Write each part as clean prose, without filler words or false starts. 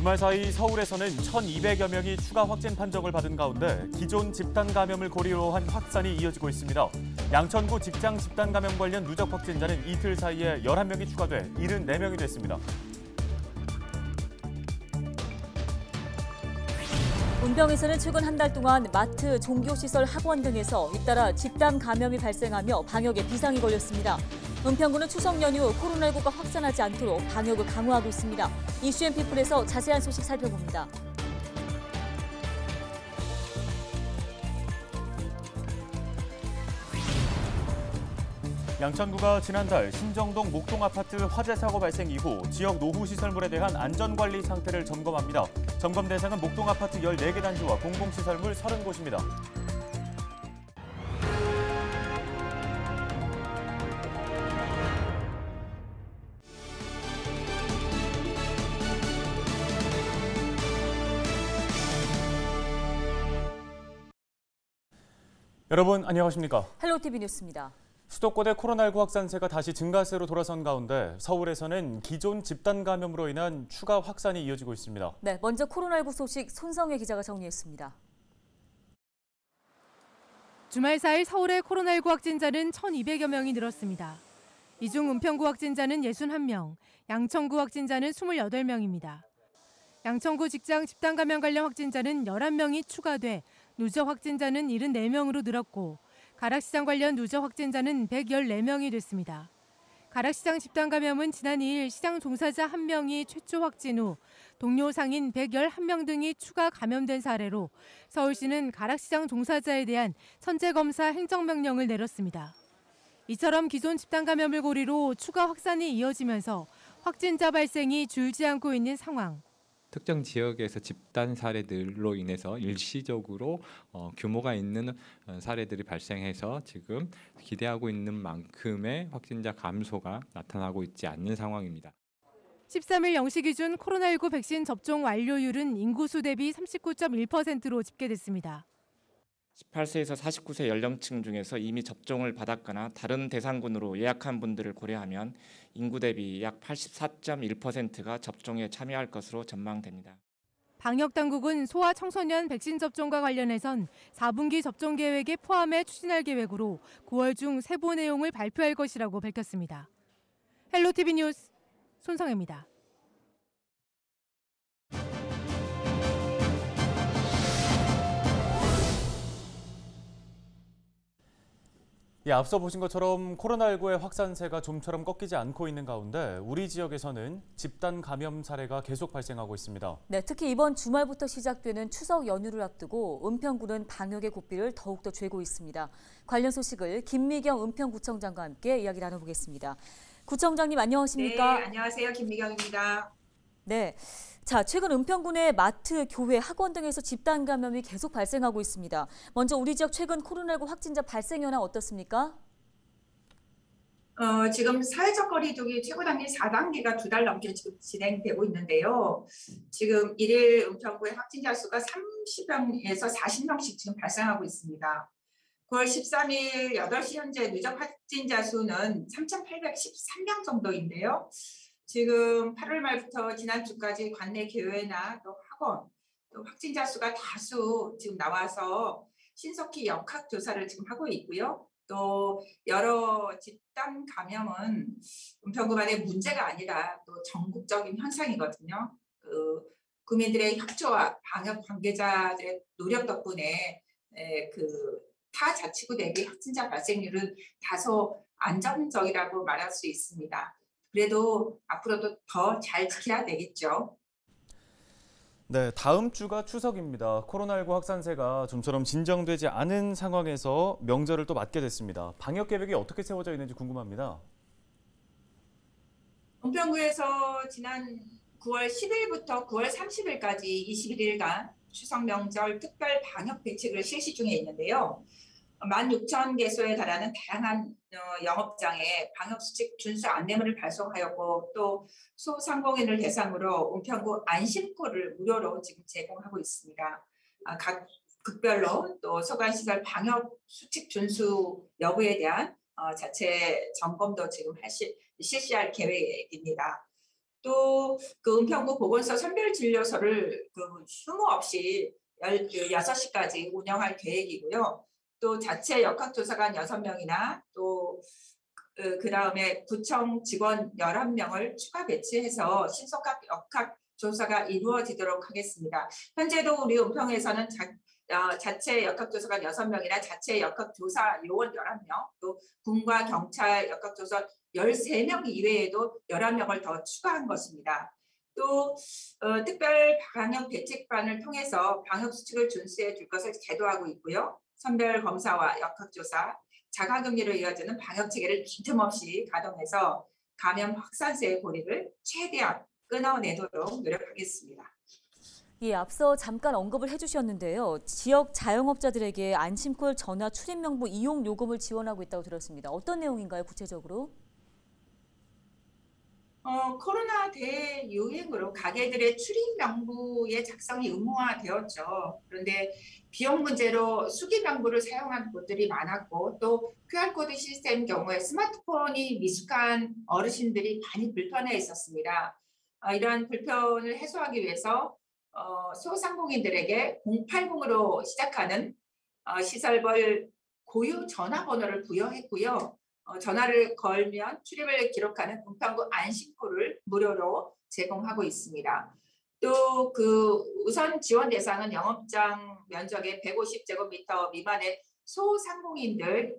주말 사이 서울에서는 1,200여 명이 추가 확진 판정을 받은 가운데 기존 집단 감염을 고리로 한 확산이 이어지고 있습니다. 양천구 직장 집단 감염 관련 누적 확진자는 이틀 사이에 11명이 추가돼 74명이 됐습니다. 은평에서는 최근 한 달 동안 마트, 종교시설, 학원 등에서 잇따라 집단 감염이 발생하며 방역에 비상이 걸렸습니다. 은평구는 추석 연휴 코로나19가 확산하지 않도록 방역을 강화하고 있습니다. 이슈앤피플에서 자세한 소식 살펴봅니다. 양천구가 지난달 신정동 목동 아파트 화재 사고 발생 이후 지역 노후 시설물에 대한 안전관리 상태를 점검합니다. 점검 대상은 목동 아파트 14개 단지와 공공시설물 30곳입니다. 여러분 안녕하십니까? 헬로티비 뉴스입니다. 수도권의 코로나19 확산세가 다시 증가세로 돌아선 가운데 서울에서는 기존 집단 감염으로 인한 추가 확산이 이어지고 있습니다. 네, 먼저 코로나19 소식 손성혜 기자가 정리했습니다. 주말 사이 서울의 코로나19 확진자는 1,200여 명이 늘었습니다. 이 중 은평구 확진자는 61명, 양천구 확진자는 28명입니다. 양천구 직장 집단 감염 관련 확진자는 11명이 추가돼 누적 확진자는 74명으로 늘었고 가락시장 관련 누적 확진자는 114명이 됐습니다. 가락시장 집단 감염은 지난 2일 시장 종사자 1명이 최초 확진 후 동료 상인 111명 등이 추가 감염된 사례로 서울시는 가락시장 종사자에 대한 선제검사 행정명령을 내렸습니다. 이처럼 기존 집단 감염을 고리로 추가 확산이 이어지면서 확진자 발생이 줄지 않고 있는 상황. 특정 지역에서 집단 사례들로 인해서 일시적으로 규모가 있는 사례들이 발생해서 지금 기대하고 있는 만큼의 확진자 감소가 나타나고 있지 않는 상황입니다. 13일 0시 기준 코로나19 백신 접종 완료율은 인구수 대비 39.1%로 집계됐습니다. 18세에서 49세 연령층 중에서 이미 접종을 받았거나 다른 대상군으로 예약한 분들을 고려하면 인구 대비 약 84.1%가 접종에 참여할 것으로 전망됩니다. 방역당국은 소아 청소년 백신 접종과 관련해선 4분기 접종 계획에 포함해 추진할 계획으로 9월 중 세부 내용을 발표할 것이라고 밝혔습니다. 헬로티비 뉴스 손성혜입니다. 앞서 보신 것처럼 코로나19의 확산세가 좀처럼 꺾이지 않고 있는 가운데 우리 지역에서는 집단 감염 사례가 계속 발생하고 있습니다. 네, 특히 이번 주말부터 시작되는 추석 연휴를 앞두고 은평구는 방역의 고삐를 더욱더 쥐고 있습니다. 관련 소식을 김미경 은평구청장과 함께 이야기 나눠보겠습니다. 구청장님 안녕하십니까? 네, 안녕하세요. 김미경입니다. 네. 자, 최근 은평군의 마트, 교회, 학원 등에서 집단 감염이 계속 발생하고 있습니다. 먼저 우리 지역 최근 코로나19 확진자 발생 현황 어떻습니까? 지금 사회적 거리두기 최고 단계 4단계가 2달 넘게 지금 진행되고 있는데요. 지금 일일 은평구의 확진자 수가 30명에서 40명씩 지금 발생하고 있습니다. 9월 13일 8시 현재 누적 확진자 수는 3,813명 정도인데요. 지금 8월 말부터 지난주까지 관내 교회나 또 학원, 또 확진자 수가 다수 지금 나와서 신속히 역학 조사를 지금 하고 있고요. 또 여러 집단 감염은 은평구만의 문제가 아니라 또 전국적인 현상이거든요. 국민들의 협조와 방역 관계자들의 노력 덕분에 타 자치구 대비 확진자 발생률은 다소 안정적이라고 말할 수 있습니다. 그래도 앞으로도 더 잘 지켜야 되겠죠. 네, 다음 주가 추석입니다. 코로나19 확산세가 좀처럼 진정되지 않은 상황에서 명절을 또 맞게 됐습니다. 방역 계획이 어떻게 세워져 있는지 궁금합니다. 은평구에서 지난 9월 10일부터 9월 30일까지 21일간 추석 명절 특별 방역 대책을 실시 중에 있는데요. 16,000개소에 달하는 다양한 영업장에 방역수칙 준수 안내문을 발송하였고 또 소상공인을 대상으로 은평구 안심코를 무료로 지금 제공하고 있습니다. 각 극별로 또 소관시설 방역수칙 준수 여부에 대한 자체 점검도 지금 실시할 계획입니다. 또 그 은평구 보건소 선별진료소를 그 휴무 없이 6시까지 운영할 계획이고요. 또 자체 역학조사관 6명이나 또 그다음에 구청 직원 11명을 추가 배치해서 신속한 역학조사가 이루어지도록 하겠습니다. 현재도 우리 은평에서는 자체 역학조사관 6명이나 자체 역학조사 요원 11명, 또 군과 경찰 역학조사 13명 이외에도 11명을 더 추가한 것입니다. 또 특별 방역 대책반을 통해서 방역 수칙을 준수해 줄 것을 제도하고 있고요. 선별 검사와 역학조사, 자가격리로 이어지는 방역 체계를 빈틈없이 가동해서 감염 확산세의 고리를 최대한 끊어내도록 노력하겠습니다. 예, 앞서 잠깐 언급을 해주셨는데요. 지역 자영업자들에게 안심콜 전화 출입 명부 이용 요금을 지원하고 있다고 들었습니다. 어떤 내용인가요, 구체적으로? 코로나 대유행으로 가게들의 출입 명부의 작성이 의무화되었죠. 그런데 비용 문제로 수기 명부를 사용한 곳들이 많았고 또 QR코드 시스템 경우에 스마트폰이 미숙한 어르신들이 많이 불편해 있었습니다. 이러한 불편을 해소하기 위해서 소상공인들에게 080으로 시작하는 시설별 고유 전화번호를 부여했고요. 전화를 걸면 출입을 기록하는 은평구 안심콜을 무료로 제공하고 있습니다. 또 그 우선 지원 대상은 영업장 면적의 150제곱미터 미만의 소상공인들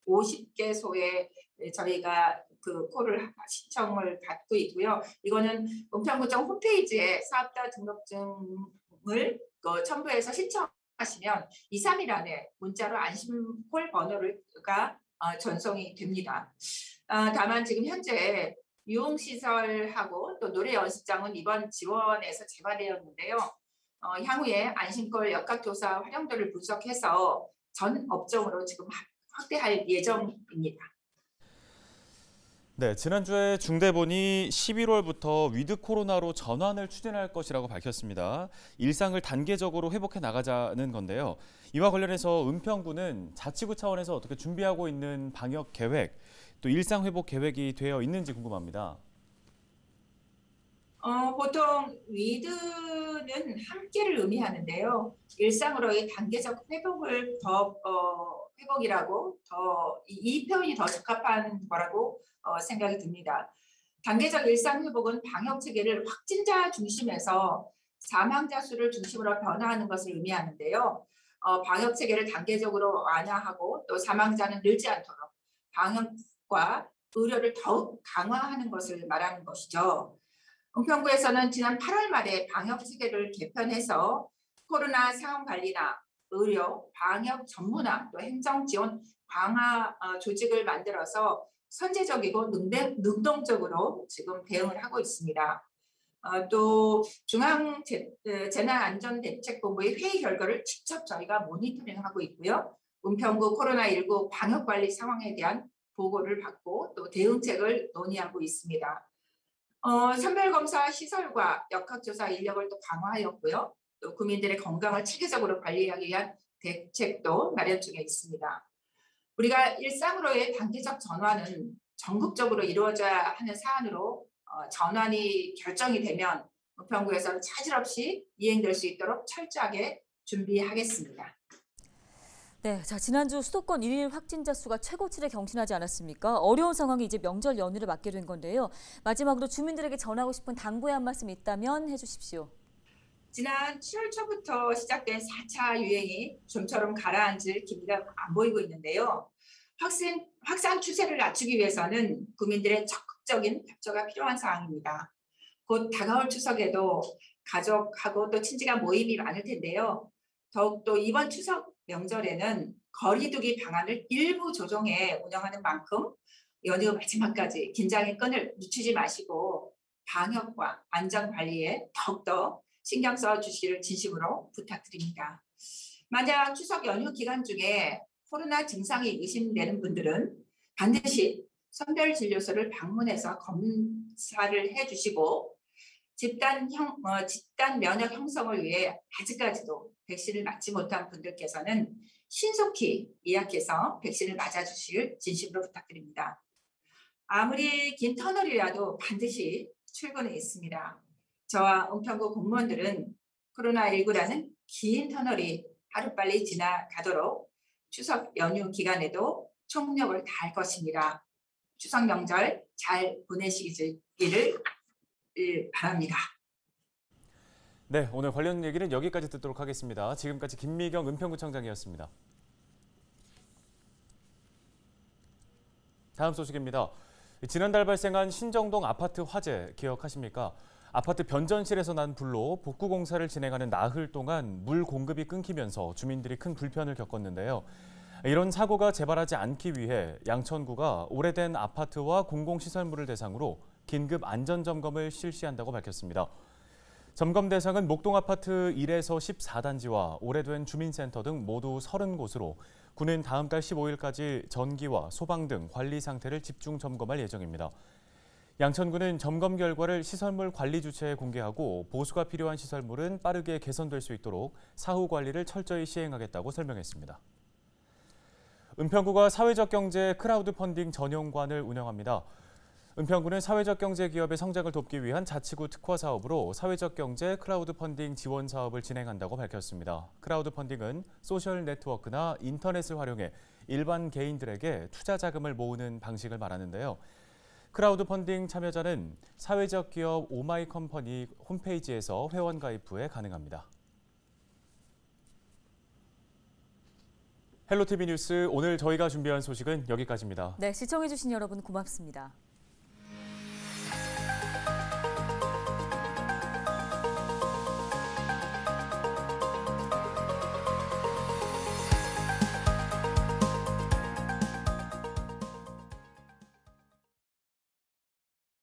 8,650개소에 저희가 그 콜을 신청을 받고 있고요. 이거는 은평구청 홈페이지에 사업자 등록증을 첨부해서 신청하시면 2, 3일 안에 문자로 안심콜 번호가 전송이 됩니다. 다만 지금 현재 유흥시설하고 또 노래 연습장은 이번 지원에서 재발되었는데요. 향후에 안심콜 역학조사 활용도를 분석해서 전 업종으로 지금 확대할 예정입니다. 네, 지난주에 중대본이 11월부터 위드 코로나로 전환을 추진할 것이라고 밝혔습니다. 일상을 단계적으로 회복해 나가자는 건데요. 이와 관련해서 은평구는 자치구 차원에서 어떻게 준비하고 있는 방역 계획, 또 일상 회복 계획이 되어 있는지 궁금합니다. 보통 위드는 함께를 의미하는데요. 일상으로의 단계적 회복을 회복이라고 이 표현이 더 적합한 거라고 생각이 듭니다. 단계적 일상 회복은 방역 체계를 확진자 중심에서 사망자 수를 중심으로 변화하는 것을 의미하는데요. 방역 체계를 단계적으로 완화하고 또 사망자는 늘지 않도록 방역과 의료를 더욱 강화하는 것을 말하는 것이죠. 은평구에서는 지난 8월 말에 방역 체계를 개편해서 코로나 상황 관리나 의료, 방역 전문화, 또 행정 지원 강화 조직을 만들어서 선제적이고 능동적으로 지금 대응을 하고 있습니다. 또 중앙재난안전대책본부의 회의 결과를 직접 저희가 모니터링하고 있고요. 은평구 코로나19 방역관리 상황에 대한 보고를 받고 또 대응책을 논의하고 있습니다. 선별검사 시설과 역학조사 인력을 또 강화하였고요. 또 국민들의 건강을 체계적으로 관리하기 위한 대책도 마련 중에 있습니다. 우리가 일상으로의 단계적 전환은 전국적으로 이루어져야 하는 사안으로 전환이 결정이 되면 은평구에서는 차질 없이 이행될 수 있도록 철저하게 준비하겠습니다. 네, 자 지난주 수도권 일일 확진자 수가 최고치를 경신하지 않았습니까? 어려운 상황이 이제 명절 연휴를 맞게 된 건데요. 마지막으로 주민들에게 전하고 싶은 당부의 한 말씀 있다면 해주십시오. 지난 7월 초부터 시작된 4차 유행이 좀처럼 가라앉을 기미가 안 보이고 있는데요. 확산 추세를 낮추기 위해서는 국민들의 적극적인 협조가 필요한 상황입니다. 곧 다가올 추석에도 가족하고 또 친지가 모임이 많을 텐데요. 더욱더 이번 추석 명절에는 거리두기 방안을 일부 조정해 운영하는 만큼 연휴 마지막까지 긴장의 끈을 늦추지 마시고 방역과 안전관리에 더욱더 신경 써주시기를 진심으로 부탁드립니다. 만약 추석 연휴 기간 중에 코로나 증상이 의심되는 분들은 반드시 선별진료소를 방문해서 검사를 해주시고 집단 면역 형성을 위해 아직까지도 백신을 맞지 못한 분들께서는 신속히 예약해서 백신을 맞아주실 진심으로 부탁드립니다. 아무리 긴 터널이라도 반드시 출근해 있습니다. 저와 은평구 공무원들은 코로나19라는 긴 터널이 하루빨리 지나가도록 추석 연휴 기간에도 총력을 다할 것입니다. 추석 명절 잘 보내시기를 바랍니다. 네, 오늘 관련 얘기는 여기까지 듣도록 하겠습니다. 지금까지 김미경 은평구청장이었습니다. 다음 소식입니다. 지난달 발생한 신정동 아파트 화재 기억하십니까? 아파트 변전실에서 난 불로 복구 공사를 진행하는 나흘 동안 물 공급이 끊기면서 주민들이 큰 불편을 겪었는데요. 이런 사고가 재발하지 않기 위해 양천구가 오래된 아파트와 공공시설물을 대상으로 긴급 안전점검을 실시한다고 밝혔습니다. 점검 대상은 목동 아파트 1에서 14단지와 오래된 주민센터 등 모두 30곳으로 구는 다음 달 15일까지 전기와 소방 등 관리 상태를 집중 점검할 예정입니다. 양천구는 점검 결과를 시설물 관리 주체에 공개하고 보수가 필요한 시설물은 빠르게 개선될 수 있도록 사후 관리를 철저히 시행하겠다고 설명했습니다. 은평구가 사회적 경제 크라우드 펀딩 전용관을 운영합니다. 은평구는 사회적 경제 기업의 성장을 돕기 위한 자치구 특화 사업으로 사회적 경제 크라우드 펀딩 지원 사업을 진행한다고 밝혔습니다. 크라우드 펀딩은 소셜 네트워크나 인터넷을 활용해 일반 개인들에게 투자 자금을 모으는 방식을 말하는데요. 크라우드 펀딩 참여자는 사회적 기업 오마이컴퍼니 홈페이지에서 회원 가입 후에 가능합니다. 헬로티비 뉴스 오늘 저희가 준비한 소식은 여기까지입니다. 네, 시청해주신 여러분 고맙습니다.